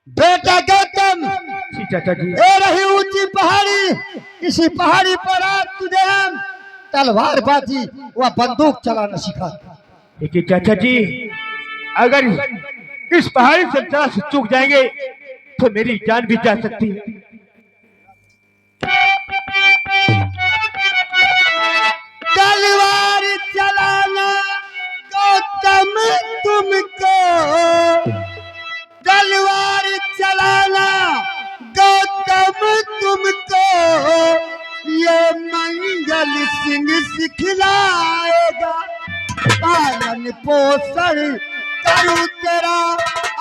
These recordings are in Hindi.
बेटा गौतम, जी चाचा जी। ये रही ऊंची पहाड़ी, इसी पहाड़ी पर आज तुझे हम तलवारबाजी व बंदूक चलाना सिखा। देखिए चाचा जी, अगर इस पहाड़ी से जरा से चूक जाएंगे तो मेरी जान भी जा सकती है। तलवार चलाना गौतम तुमको, तलवार चलाना गौतम तुमको, ये मंगल सिंह सिखलाएगा। पालन पोषण करूं तेरा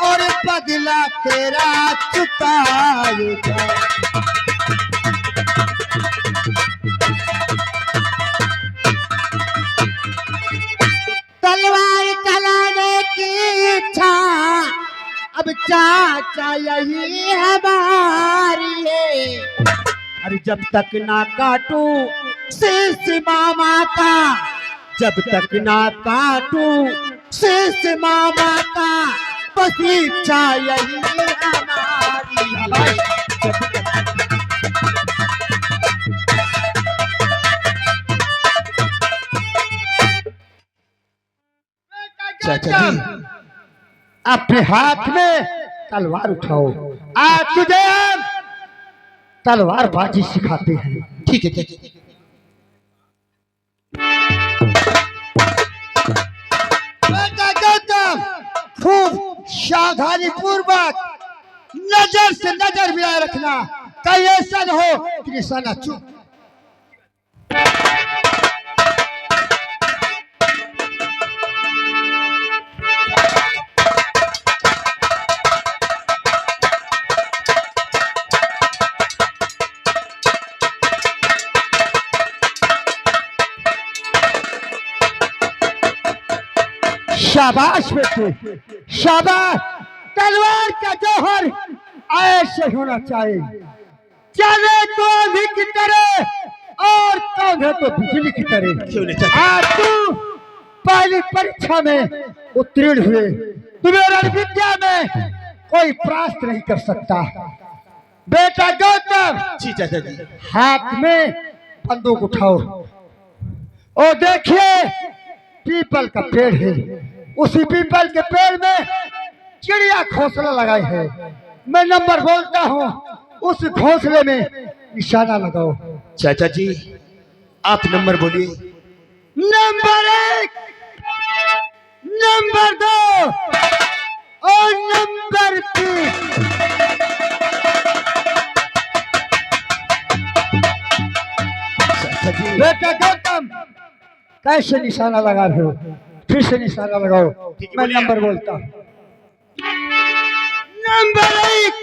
और बदला तेरा चुकाएगा। तलवार चलाने की इच्छा अब चाचा यही हमारी है। अरे जब तक ना काटू शीश मामा का, जब तक ना काटू शीश मामा का, बस इच्छा यही हमारी है। चाचा जी, अपने हाथ में तलवार उठाओ, आज तुझे हम तलवारबाजी सिखाते हैं। ठीक है चाचा जी। बेटा गौतम, खूब सावधानी पूर्वक नजर से नजर मिलाए रखना, कहीं ऐसा न हो कि निशाना चूक। शाबाश बेटे, शाबाश। तलवार का जौहर ऐसे होना चाहिए, चले तो आंधी की तरह और कौंधे तो बिजली की तरह। आज तू पहली परीक्षा में उत्तीर्ण हुए, तुम्हें रणविद्या में कोई परास्त नहीं कर सकता। बेटा गौतम, जी चाचा जी। हाथ में बंदूक उठाओ और देखिए पीपल का पेड़ है, उसी पीपल के पेड़ में चिड़िया घोंसला लगाई है। मैं नंबर बोलता हूँ, उस घोंसले में निशाना लगाओ। चाचा जी, आप नंबर बोलिए। नंबर 1, नंबर 2 और नंबर 3। चाचा जी, बेटा गौतम, कैसे निशाना लगा रहे हो? फिर से निशाना लगाओ, मैं नंबर बोलता हूँ। Number 1,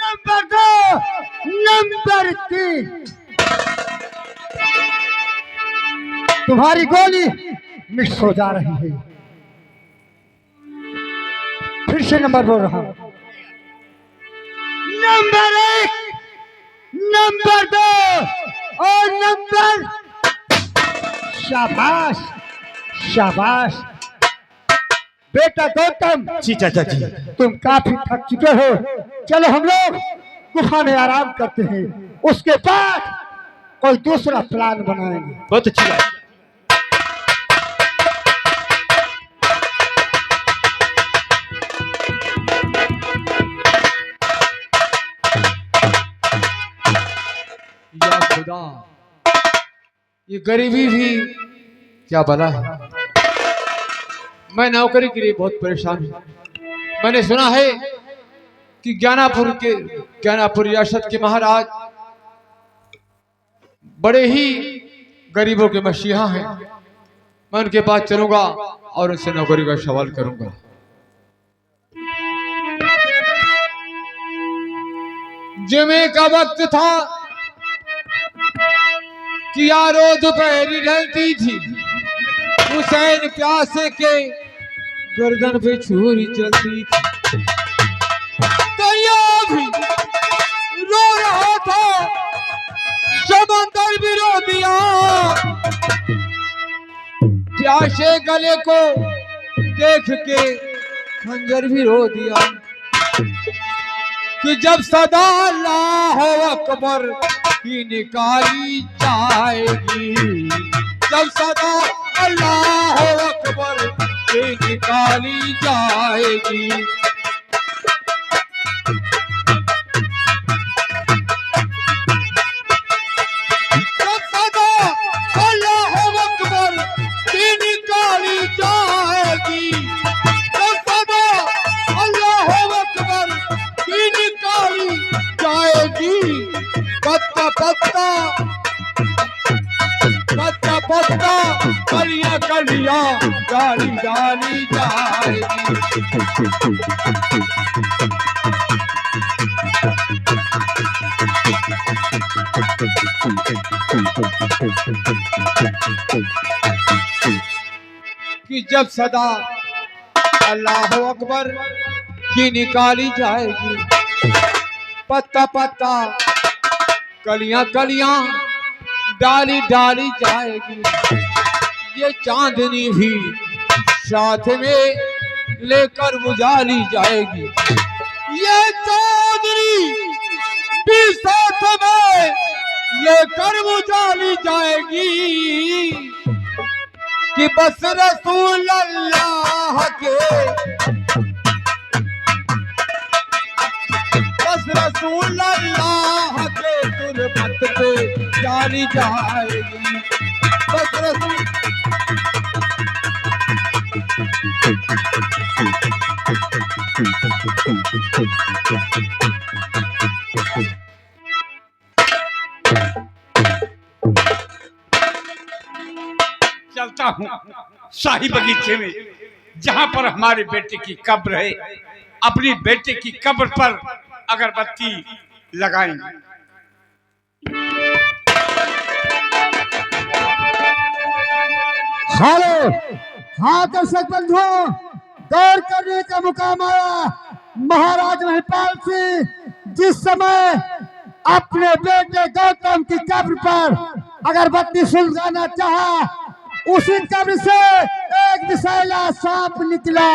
number 2, number 3। तुम्हारी गोली मिस हो जा रही है। फिर से नंबर बोल रहा हूँ। नंबर 1, नंबर 2 और नंबर। शाबाश, शाबाश। बेटा गौतम, जी चाचा जी। तुम काफी थक चुके हो, चलो हम लोग गुफा में आराम करते हैं, उसके बाद कोई दूसरा प्लान बनाएंगे। बहुत अच्छी बात। या खुदा, ये गरीबी भी क्या भला है। मैं नौकरी के लिए बहुत परेशान हूँ। मैंने सुना है कि ज्ञानापुर रियासत के महाराज बड़े ही गरीबों के मसीहा हैं। मैं उनके पास चलूंगा और उनसे नौकरी का सवाल करूंगा। जुमे का वक्त था कि यारो दोपहरी ढलती थी, हुसैन प्यासे के गर्दन पे छुरी चलती थी। दरिया भी रो रहा था, समंदर भी रो दिया, प्यासे गले को देख के खंजर भी रो दिया कि जब सदा अल्लाह अकबर की निकाली जाएगी, जब सदा अल्लाह अकबर की निकाली जाएगी। जब सदा अल्लाह अकबर की निकाली जाएगी, जब सदा अल्लाह अकबर की निकाली जाएगी। पत्ता पत्ता पत्ता पत्ता कलियां कलियां डाली डाली जाएगी। कि जब सदा अल्लाह अकबर की निकाली जाएगी, पत्ता पत्ता कलियां कलियां डाली डाली जाएगी। ये चांदनी भी साथ में लेकर बुझाली जाएगी, ये चांदनी भी साथ में लेकर बुझाली जाएगी। कि बस रसूल अल्लाह के, बस रसूल अल्लाह के तुरबत पे डाली जाएगी, बस रसूल। चलता हूँ शाही बगीचे में, जहाँ पर हमारे बेटे की कब्र है। अपनी बेटे की कब्र पर अगरबत्ती लगाएंगे। हेलो, हाँ दर्शक बंधुओं, दौड़ करने का मुकाम आया महाराज महिपाल सिंह जिस समय अपने बेटे गौतम की कब्र पर अगरबत्ती सुलगाना चाहा, उसी कब्र से एक विषैला सांप निकला।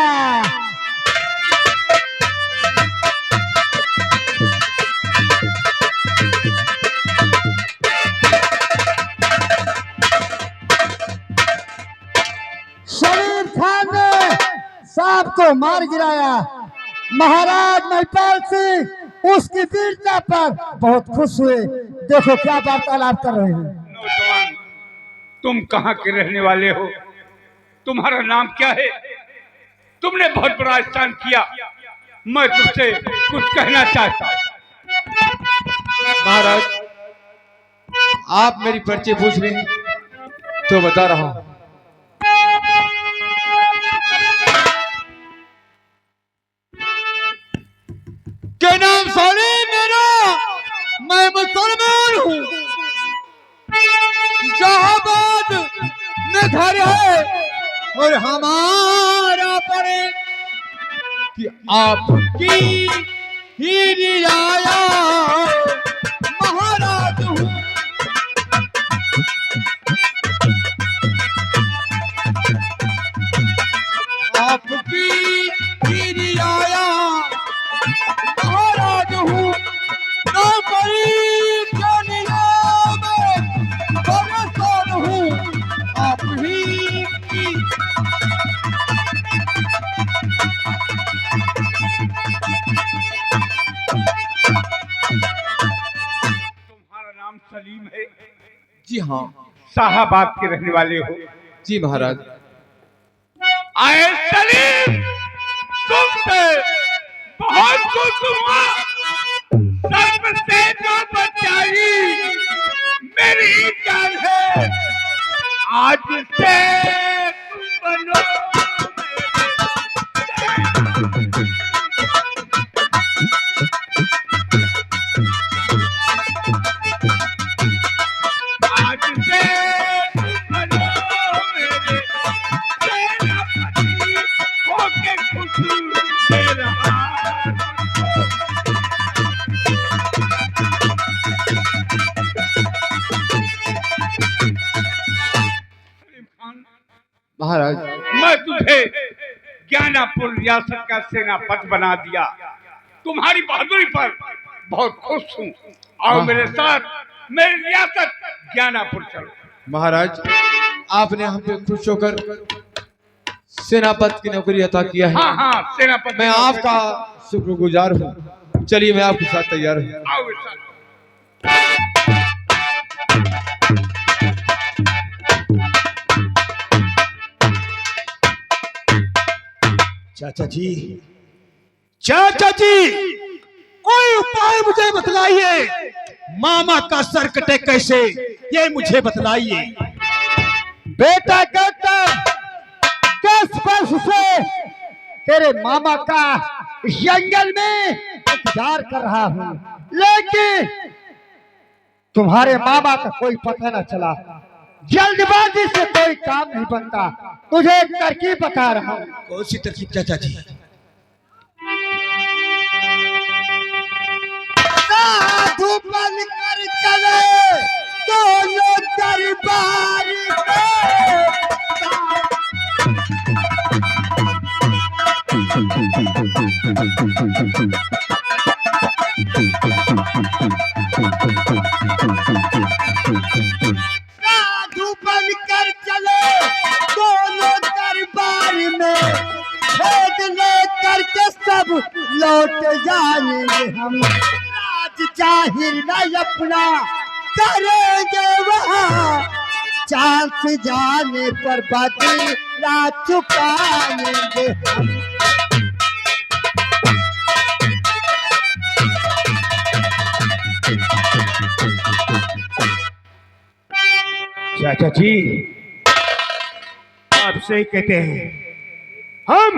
शरीर खान ने सांप को मार गिराया। महाराज महिपाल सिंह उसकी वीरता पर बहुत खुश हुए। देखो क्या वार्तालाप कर रहे हैं। नौजवान, तुम कहाँ के रहने वाले हो? तुम्हारा नाम क्या है? तुमने बहुत बड़ा स्नान किया, मैं तुमसे कुछ कहना चाहता हूँ। महाराज, आप मेरी परिचय पूछ रहे हैं तो बता रहा हूं। क्या नाम साले मेरा, मैं मुसलमान हूँ। शाहबाद में घर है और हमारा पड़े कि आपकी ही रियाया महाराज हूँ। आपकी ही रियाया महाराज हूँ। नौकरी के नियम परेशान हूँ। आप ही की तुम्हारा नाम सलीम है? जी हाँ। शाहाबाद के रहने वाले हो? जी महाराज। आए सलीम, तुमसे बहुत खुश हुआ। सबसे जो बचाई मेरी जान है, आज से तुम बनो आज से तुम बनो मेरे सेनापति, होके खुश दे रहा। महाराज मैं तुझे ज्ञानापुर रियासत का सेनापति बना दिया। तुम्हारी बहादुरी पर बहुत खुश हूँ। आओ मेरे साथ, मेरी रियासत ज्ञानापुर चलो। महाराज आपने हम पे खुश होकर सेनापति की नौकरी अता किया है। हाँ हाँ सेनापति, मैं आपका शुक्रगुजार हूँ। चलिए मैं आपके साथ तैयार हूँ। आओ मेरे साथ। चाचा जी, चाचा जी, कोई उपाय मुझे बतलाइए। मामा का सर कटे कैसे, ये मुझे बतलाइए। बेटा गौतम, किस वर्ष से तेरे मामा का इस जंगल में इंतजार कर रहा हूँ, लेकिन तुम्हारे मामा का कोई पता न चला। जल्दबाजी से कोई काम नहीं बनता। तुझे एक तरकीब बता रहा हूँ। कौन सी तरकीब चाचा जी? साधु बनकर चले दोनों दरबार साधु बनकर चले दोनों दरबार में, भेद लेकर के सब लौट जाएंगे हम। राज जाहिर न अपना करेंगे वहाँ, चांस जाने पर बदला चुकाएंगे हम। चाचा जी, आप सही कहते हैं। हम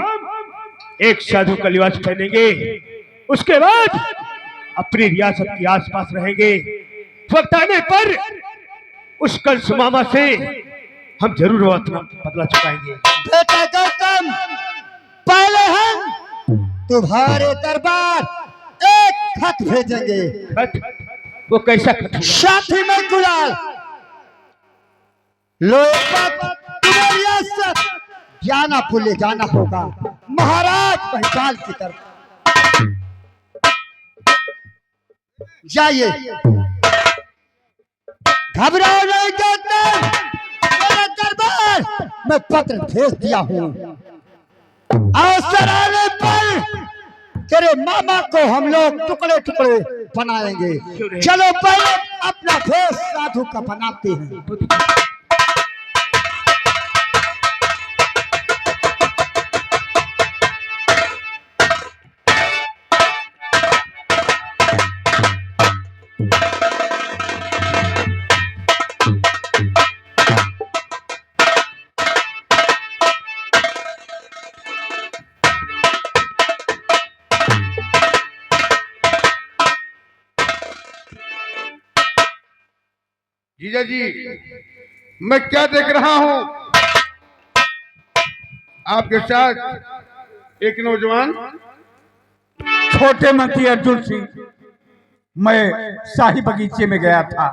एक साधु का लिबास पहनेंगे, उसके बाद अपनी रियासत के आसपास रहेंगे। वक्त आने पर उस कंस मामा से हम जरूर अपना बदला चुकाएंगे। बेटा गौतम, पहले हम तुम्हारे दरबार एक खत भेजेंगे। खत? वो कैसा खत होगा? साथी में गुलाल, लोग ज्ञानापुर ले जाना होगा, महाराज पहचान की तरफ। जाइए, घबराओ नहीं गौतम, मेरे दरबार में पत्र भेज दिया हूँ। अवसर आने पर तेरे मामा को हम लोग टुकड़े टुकड़े बनाएंगे। चलो पहले अपना भेष साधु का बनाते हैं। जीजा जी, मैं क्या देख रहा हूं? आपके साथ एक नौजवान। छोटे मंत्री अर्जुन सिंह, मैं शाही बगीचे में गया था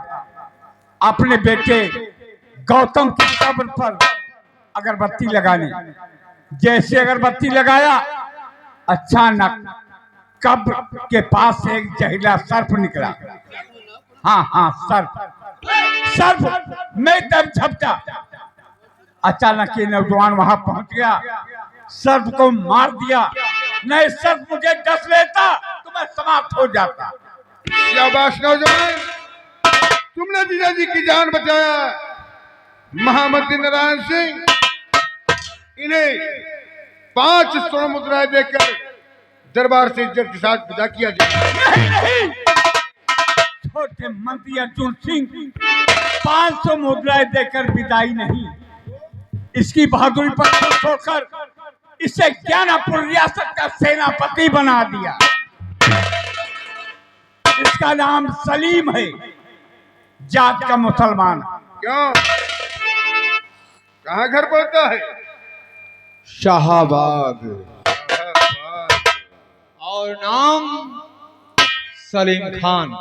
अपने बेटे गौतम की कब्र पर अगरबत्ती लगाने। जैसे अगरबत्ती लगाया, अचानक कब्र के पास से एक जहरीला सर्प निकला। हाँ हाँ सर्प, सर्प मैं तब झपटा। अचानक ये नौजवान वहां पहुंच गया, सर्प को मार दिया। नहीं सर्प मुझे डस लेता तो मैं समाप्त हो जाता। शाबाश नौजवान, तुमने जीजा जी की जान बचाया। महामंत्री नारायण सिंह, इन्हें 5 स्वर्ण मुद्राएं देकर दरबार से इज्जत के साथ विदा किया जाए। नहीं नहीं, छोटे मंत्री अर्जुन सिंह 500 मुद्राएं देकर विदाई नहीं, इसकी बहादुरी पर खुश होकर इसे ज्ञानापुर रियासत का सेनापति बना दिया। इसका नाम सलीम है, जात का मुसलमान। क्यों, कहाँ घर पड़ता है? शाहबाग, और नाम सलीम खान।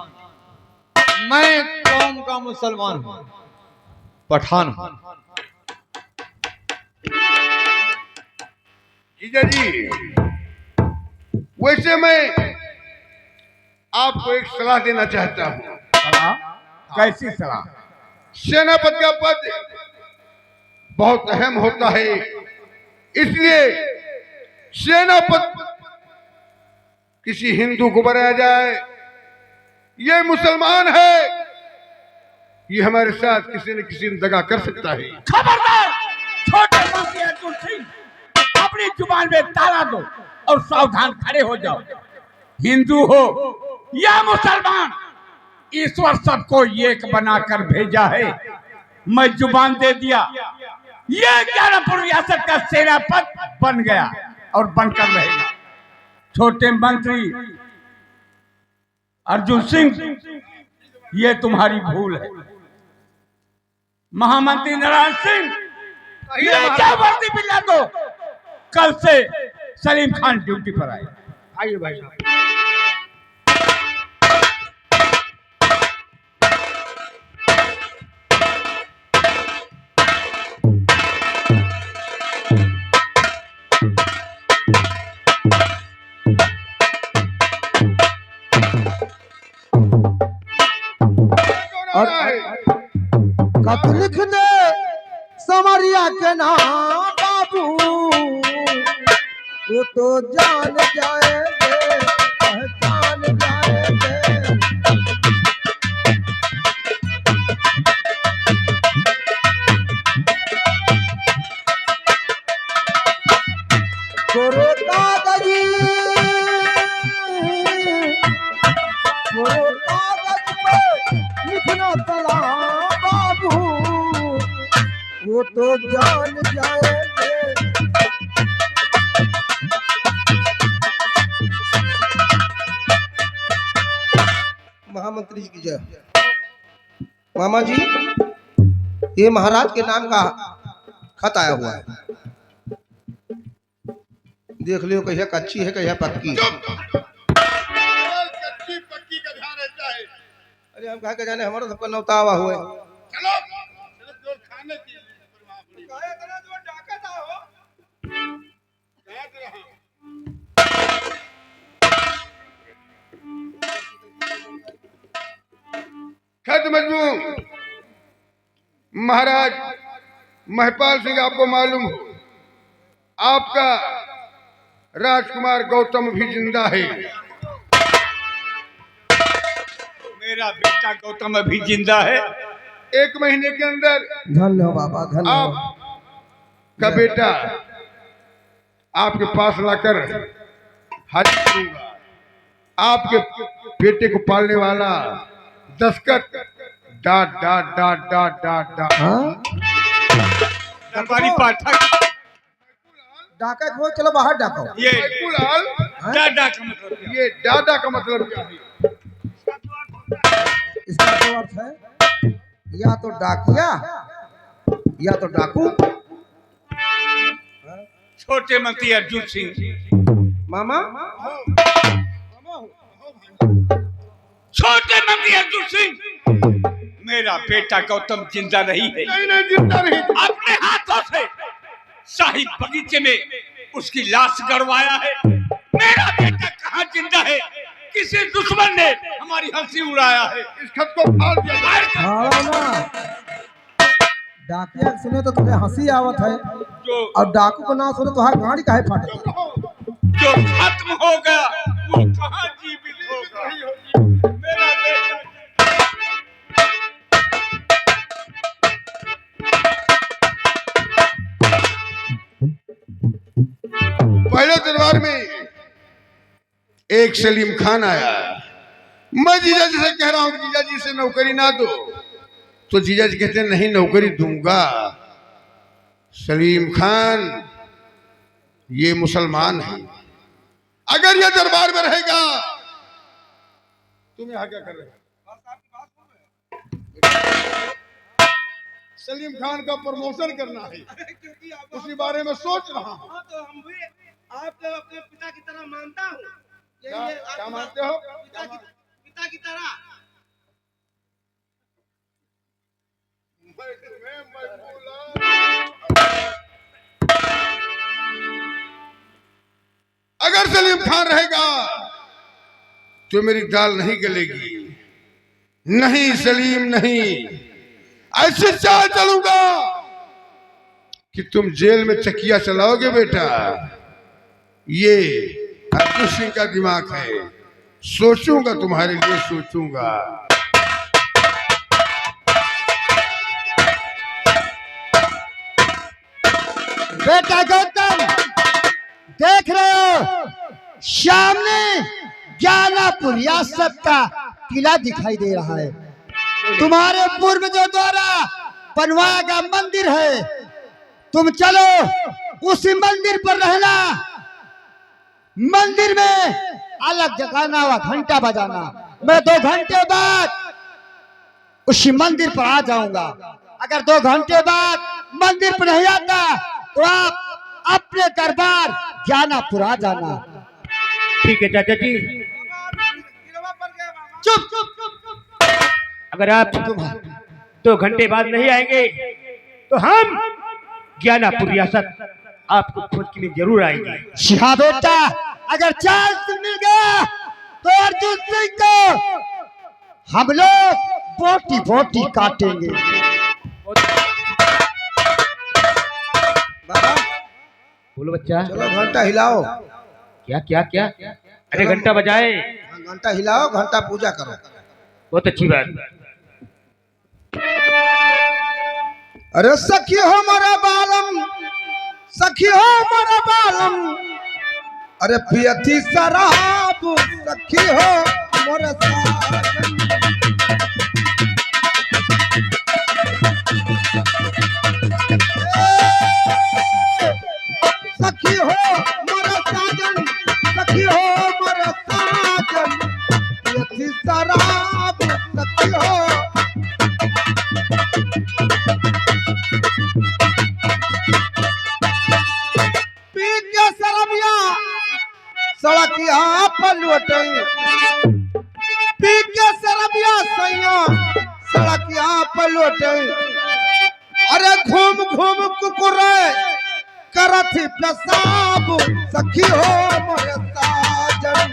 मैं कौम का मुसलमान हूँ, पठान हूँ। जीजा जी, वैसे मैं आपको एक सलाह देना चाहता हूँ। सलाह? कैसी सलाह? सेनापति का पद बहुत अहम होता है, इसलिए सेनापति किसी हिंदू को बनाया जाए। ये मुसलमान है, ये हमारे साथ किसी न किसी ने दगा कर सकता है। खबरदार! छोटे मंत्री अर्जुन सिंह, अपनी जुबान में ताला दो और सावधान खड़े हो जाओ। हिंदू हो या मुसलमान, ईश्वर सबको एक बनाकर भेजा है। मैं जुबान दे दिया, ये ज्ञानपुर रियासत का सेनापति बन गया और बनकर रहेगा। छोटे मंत्री अर्जुन सिंह, ये तुम्हारी भूल है। महामंत्री नारायण सिंह, ये क्या वर्दी मिला दो, कल से सलीम खान ड्यूटी पर आए। आइए भाई साहब। और खत लिख दे समरिया के नाम बाबू, वो तो जान जाएंगे, पहचान जाएंगे। गोरो कागजी, गोरो कागज पे लिखना चला बाबू, वो तो जान जाएंगे। महामंत्री जी की जय। मामा जी, ये महाराज के नाम का खत आया हुआ है, देख लियो कहिया कच्ची है कहिया पक्की। कच्ची पक्की का ध्यान रहता है। अरे हम कहा के जाने हमारा सबका नौतावा हुए। चलो सिर्फ जो खाने की परवाह पड़ी। याद रहा। खत मजमू महाराज महपाल सिंह, आपको मालूम हो आपका राजकुमार गौतम भी जिंदा है। मेरा बेटा गौतम अभी जिंदा है। 1 महीने के अंदर धन्यवाद बाबा, धन्यवाद। आपका बेटा आपके पास लाकर हाजिर करूंगा। आपके बेटे को पालने वाला दस्खत dot dot dot dot dot dot. हाँ? दरबारी पाठक, डाका खो, चलो बाहर डाको। ये कुलाल, डाडा का मतलब क्या? ये डाटा का मतलब क्या है? इसका तो अर्थ है या तो डाकिया या तो डाकू। छोटे मंत्री अर्जुन सिंह, मामा छोटे मंत्री अर्जुन सिंह, मेरा बेटा गौतम जिंदा नहीं है। नहीं जिंदा नहीं। अपने हाथों से शाही बगीचे में उसकी लाश गड़वाया है। मेरा बेटा कहाँ जिंदा है? किसी दुश्मन ने हमारी हंसी उड़ाया है। इस खत को फाड़ दिया जाए। हाँ ना, डाकिया सुने तो तुझे हंसी आवत है, जो और डाकू को ना सुने तो हर गाड़ी काहे फाटत है। जो खत्म हो गया वो कहाँ जीवित होगा? मेरा बेटा पहले दरबार में एक सलीम खान आया। मैं जीजा जी से कह रहा हूँ जीजा जी से नौकरी ना दो, तो जीजा जी कहते हैं नहीं नौकरी दूंगा। सलीम खान ये मुसलमान है, अगर ये दरबार में रहेगा तुम यहाँ क्या कर रहे हो? सलीम खान का प्रमोशन करना है, उसी बारे में सोच रहा हूँ। तो हम भी आपको अपने पिता की तरह मानता हूँ। क्या मानते हो? पिता की तरह। सलीम खान रहेगा तो मेरी दाल नहीं गलेगी। नहीं सलीम नहीं, ऐसे चाल चलूंगा कि तुम जेल में चकिया चलाओगे बेटा। ये अर्जुन सिंह का दिमाग है, सोचूंगा तुम्हारे लिए सोचूंगा। बेटा गौतम, देख रहे हो सामने ज्ञानापुर रियासत का किला दिखाई दे रहा है। तुम्हारे पूर्वजों द्वारा बनवाया गया मंदिर है। तुम चलो उसी मंदिर पर रहना। मंदिर में अलग जगाना व घंटा बजाना। मैं 2 घंटे बाद उसी मंदिर पर आ जाऊंगा। अगर 2 घंटे बाद मंदिर पर नहीं आता तो आप अपने दरबार ज्ञानापुर आ जाना। ठीक है चाचा जी। चुप। अगर आप 2 घंटे बाद नहीं आएंगे तो हम ज्ञानापुर रियासत आपको खोज के लिए जरूर आएंगे। हाँ बेटा, अगर चांस मिल गया तो अर्जुन सिंह को हम लोग बोटी बोटी काटेंगे। बाबा बोलो बच्चा। चलो घंटा हिलाओ। क्या क्या क्या? अरे घंटा बजाए। घंटा हिलाओ, घंटा पूजा करो। बहुत अच्छी बात। अरे सखी हो मोरा बालम, सखी हो मोरा बालम, अरे पियथी शराब, सखी हो मोरा साजन। सखी हो मोरा साजन, सखी हो मोरा साजन, पियथी शराब, सखी हो। सड़किया पलवटई, पी के सरबिया सैया सड़किया पलवटई। अरे घूम घूम कुकुरे करथी पेशाब, सखी हो मोरे साजन।